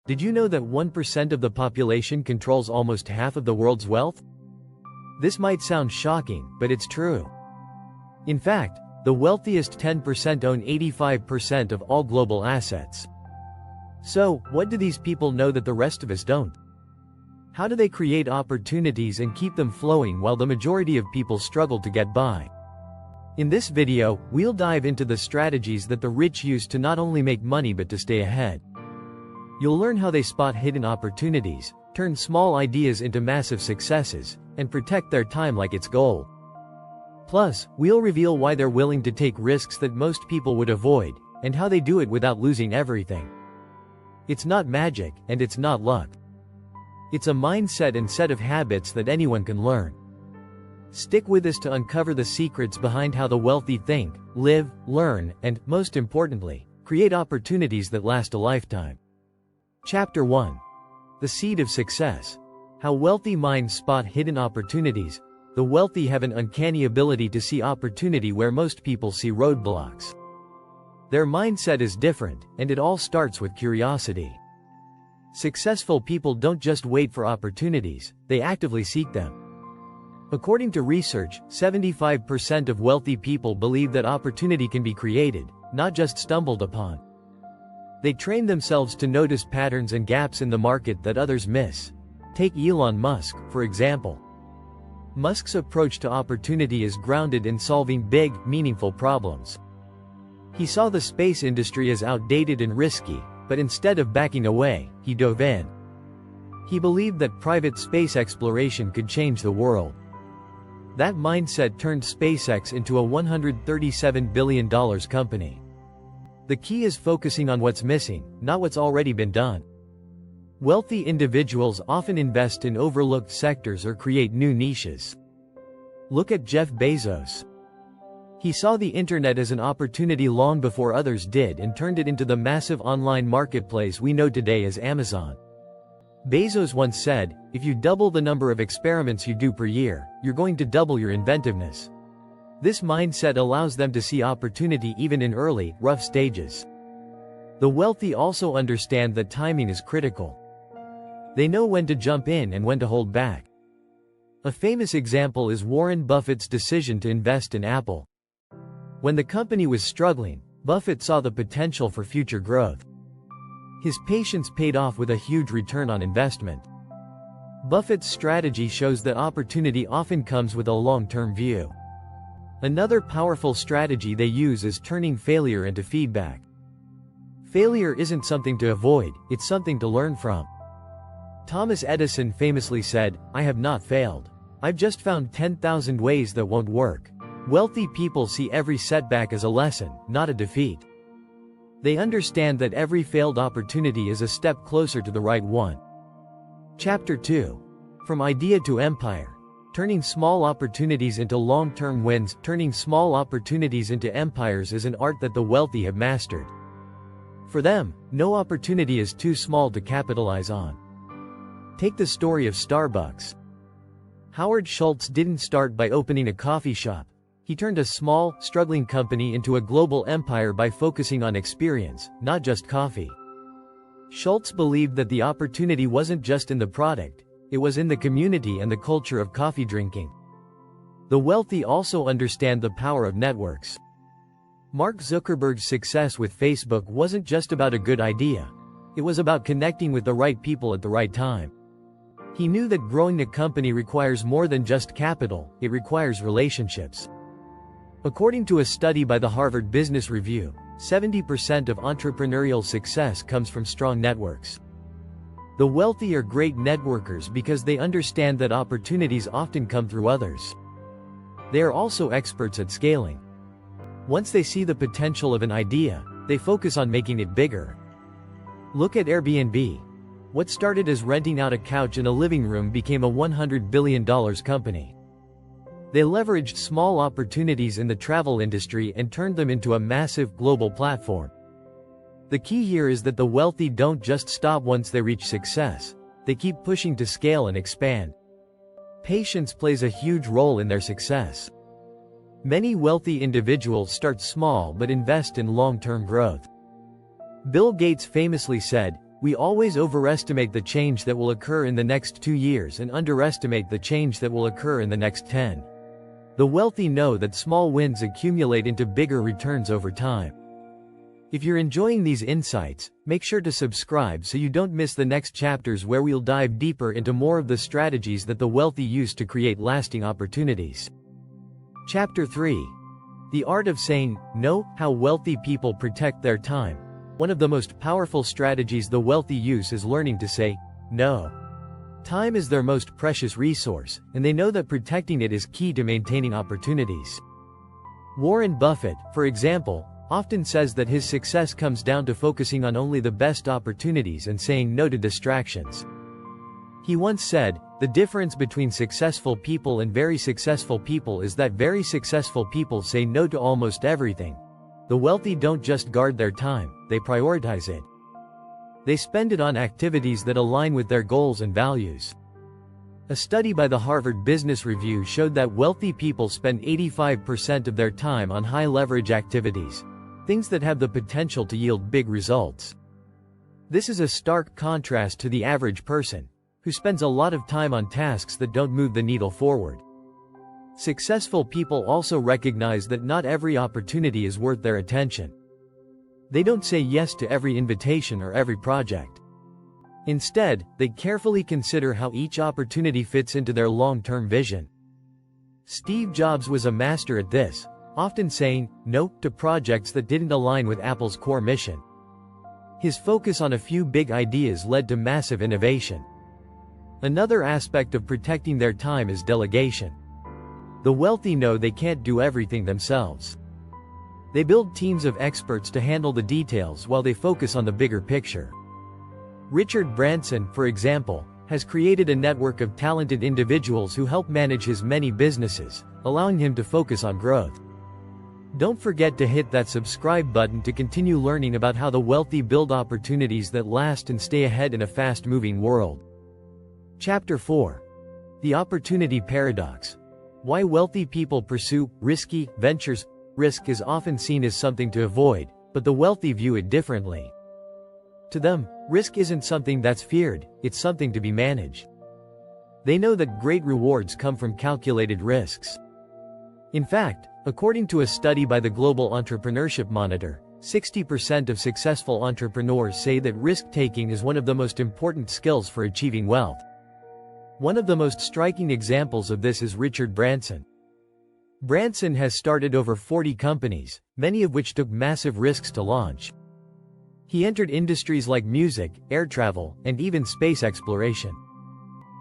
Did you know that 1% of the population controls almost half of the world's wealth? This might sound shocking, but it's true. In fact, the wealthiest 10% own 85% of all global assets. So, what do these people know that the rest of us don't? How do they create opportunities and keep them flowing while the majority of people struggle to get by? In this video, we'll dive into the strategies that the rich use to not only make money but to stay ahead. You'll learn how they spot hidden opportunities, turn small ideas into massive successes, and protect their time like it's gold. Plus, we'll reveal why they're willing to take risks that most people would avoid, and how they do it without losing everything. It's not magic, and it's not luck. It's a mindset and set of habits that anyone can learn. Stick with us to uncover the secrets behind how the wealthy think, live, learn, and, most importantly, create opportunities that last a lifetime. Chapter 1. The Seed of Success. How wealthy minds spot hidden opportunities. The wealthy have an uncanny ability to see opportunity where most people see roadblocks. Their mindset is different, and it all starts with curiosity. Successful people don't just wait for opportunities, they actively seek them. According to research, 75% of wealthy people believe that opportunity can be created, not just stumbled upon. They train themselves to notice patterns and gaps in the market that others miss. Take Elon Musk, for example. Musk's approach to opportunity is grounded in solving big, meaningful problems. He saw the space industry as outdated and risky, but instead of backing away, he dove in. He believed that private space exploration could change the world. That mindset turned SpaceX into a $137 billion company. The key is focusing on what's missing, not what's already been done. Wealthy individuals often invest in overlooked sectors or create new niches. Look at Jeff Bezos. He saw the internet as an opportunity long before others did and turned it into the massive online marketplace we know today as Amazon. Bezos once said, "If you double the number of experiments you do per year, you're going to double your inventiveness." This mindset allows them to see opportunity even in early, rough stages. The wealthy also understand that timing is critical. They know when to jump in and when to hold back. A famous example is Warren Buffett's decision to invest in Apple. When the company was struggling, Buffett saw the potential for future growth. His patience paid off with a huge return on investment. Buffett's strategy shows that opportunity often comes with a long-term view. Another powerful strategy they use is turning failure into feedback. Failure isn't something to avoid, it's something to learn from. Thomas Edison famously said, "I have not failed. I've just found 10,000 ways that won't work." Wealthy people see every setback as a lesson, not a defeat. They understand that every failed opportunity is a step closer to the right one. Chapter 2. From Idea to Empire. Turning small opportunities into long-term wins. Turning small opportunities into empires is an art that the wealthy have mastered. For them, no opportunity is too small to capitalize on. Take the story of Starbucks. Howard Schultz didn't start by opening a coffee shop. He turned a small, struggling company into a global empire by focusing on experience, not just coffee. Schultz believed that the opportunity wasn't just in the product, it was in the community and the culture of coffee drinking. The wealthy also understand the power of networks. Mark Zuckerberg's success with Facebook wasn't just about a good idea. It was about connecting with the right people at the right time. He knew that growing a company requires more than just capital, it requires relationships. According to a study by the Harvard Business Review, 70% of entrepreneurial success comes from strong networks. The wealthy are great networkers because they understand that opportunities often come through others. They are also experts at scaling. Once they see the potential of an idea, they focus on making it bigger. Look at Airbnb. What started as renting out a couch in a living room became a $100 billion company. They leveraged small opportunities in the travel industry and turned them into a massive global platform. The key here is that the wealthy don't just stop once they reach success, they keep pushing to scale and expand. Patience plays a huge role in their success. Many wealthy individuals start small but invest in long-term growth. Bill Gates famously said, We always overestimate the change that will occur in the next 2 years and underestimate the change that will occur in the next 10. The wealthy know that small wins accumulate into bigger returns over time. If you're enjoying these insights, make sure to subscribe so you don't miss the next chapters where we'll dive deeper into more of the strategies that the wealthy use to create lasting opportunities. Chapter 3. The Art of Saying No: How Wealthy People Protect Their Time. One of the most powerful strategies the wealthy use is learning to say no. Time is their most precious resource, and they know that protecting it is key to maintaining opportunities. Warren Buffett, for example, often says that his success comes down to focusing on only the best opportunities and saying no to distractions. He once said, "The difference between successful people and very successful people is that very successful people say no to almost everything. The wealthy don't just guard their time, they prioritize it. They spend it on activities that align with their goals and values." A study by the Harvard Business Review showed that wealthy people spend 85% of their time on high-leverage activities, things that have the potential to yield big results. This is a stark contrast to the average person, who spends a lot of time on tasks that don't move the needle forward. Successful people also recognize that not every opportunity is worth their attention. They don't say yes to every invitation or every project. Instead, they carefully consider how each opportunity fits into their long-term vision. Steve Jobs was a master at this, often saying no to projects that didn't align with Apple's core mission. His focus on a few big ideas led to massive innovation. Another aspect of protecting their time is delegation. The wealthy know they can't do everything themselves. They build teams of experts to handle the details while they focus on the bigger picture. Richard Branson, for example, has created a network of talented individuals who help manage his many businesses, allowing him to focus on growth. Don't forget to hit that subscribe button to continue learning about how the wealthy build opportunities that last and stay ahead in a fast-moving world. Chapter 4. The Opportunity Paradox. Why wealthy people pursue risky ventures. Risk is often seen as something to avoid, but the wealthy view it differently. To them, risk isn't something that's feared, it's something to be managed. They know that great rewards come from calculated risks. In fact, according to a study by the Global Entrepreneurship Monitor, 60% of successful entrepreneurs say that risk-taking is one of the most important skills for achieving wealth. One of the most striking examples of this is Richard Branson. Branson has started over 40 companies, many of which took massive risks to launch. He entered industries like music, air travel, and even space exploration.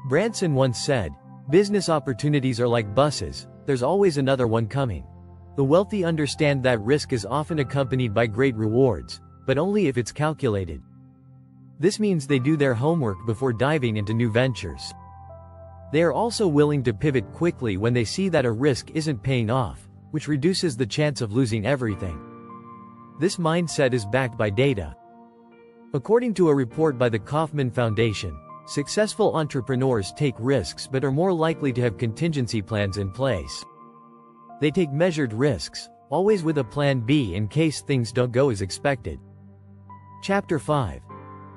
Branson once said, "Business opportunities are like buses, there's always another one coming." The wealthy understand that risk is often accompanied by great rewards, but only if it's calculated. This means they do their homework before diving into new ventures. They are also willing to pivot quickly when they see that a risk isn't paying off, which reduces the chance of losing everything. This mindset is backed by data. According to a report by the Kauffman Foundation, successful entrepreneurs take risks but are more likely to have contingency plans in place. They take measured risks, always with a plan B in case things don't go as expected. Chapter 5.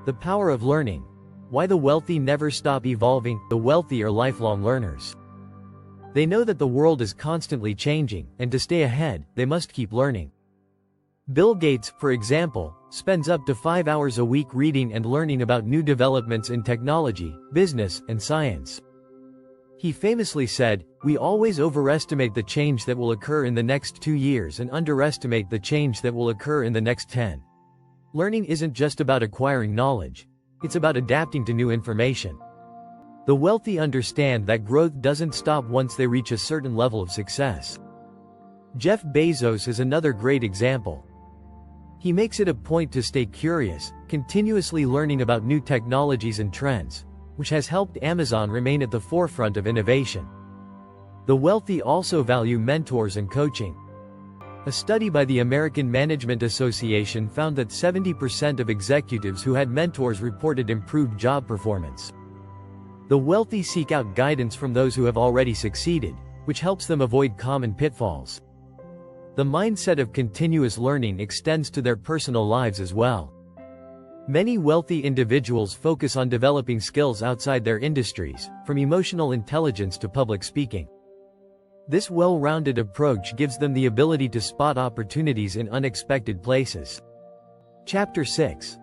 The Power of Learning. Why the wealthy never stop evolving. The wealthy are lifelong learners. They know that the world is constantly changing, and to stay ahead, they must keep learning. Bill Gates, for example, spends up to 5 hours a week reading and learning about new developments in technology, business, and science. He famously said, "We always overestimate the change that will occur in the next 2 years and underestimate the change that will occur in the next 10. Learning isn't just about acquiring knowledge. It's about adapting to new information." The wealthy understand that growth doesn't stop once they reach a certain level of success. Jeff Bezos is another great example. He makes it a point to stay curious, continuously learning about new technologies and trends, which has helped Amazon remain at the forefront of innovation. The wealthy also value mentors and coaching. A study by the American Management Association found that 70% of executives who had mentors reported improved job performance. The wealthy seek out guidance from those who have already succeeded, which helps them avoid common pitfalls. The mindset of continuous learning extends to their personal lives as well. Many wealthy individuals focus on developing skills outside their industries, from emotional intelligence to public speaking. This well-rounded approach gives them the ability to spot opportunities in unexpected places. Chapter 6.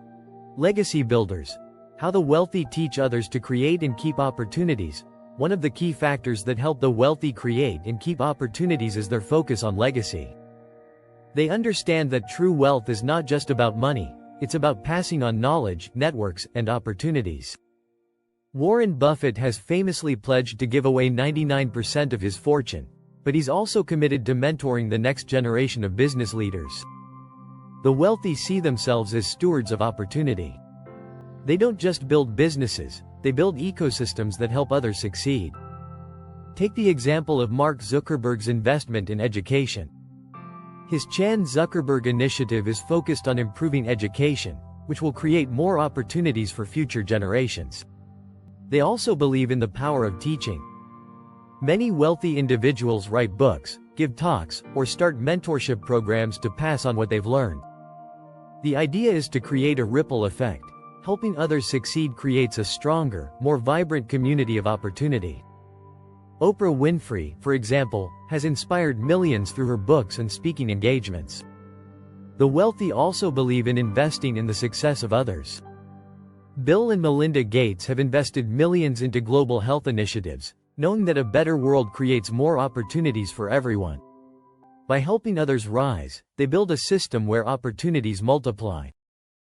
Legacy Builders. How the wealthy teach others to create and keep opportunities. One of the key factors that help the wealthy create and keep opportunities is their focus on legacy. They understand that true wealth is not just about money, it's about passing on knowledge, networks, and opportunities. Warren Buffett has famously pledged to give away 99% of his fortune, but he's also committed to mentoring the next generation of business leaders. The wealthy see themselves as stewards of opportunity. They don't just build businesses, they build ecosystems that help others succeed. Take the example of Mark Zuckerberg's investment in education. His Chan Zuckerberg initiative is focused on improving education, which will create more opportunities for future generations. They also believe in the power of teaching. Many wealthy individuals write books, give talks, or start mentorship programs to pass on what they've learned. The idea is to create a ripple effect. Helping others succeed creates a stronger, more vibrant community of opportunity. Oprah Winfrey, for example, has inspired millions through her books and speaking engagements. The wealthy also believe in investing in the success of others. Bill and Melinda Gates have invested millions into global health initiatives, knowing that a better world creates more opportunities for everyone. By helping others rise, they build a system where opportunities multiply.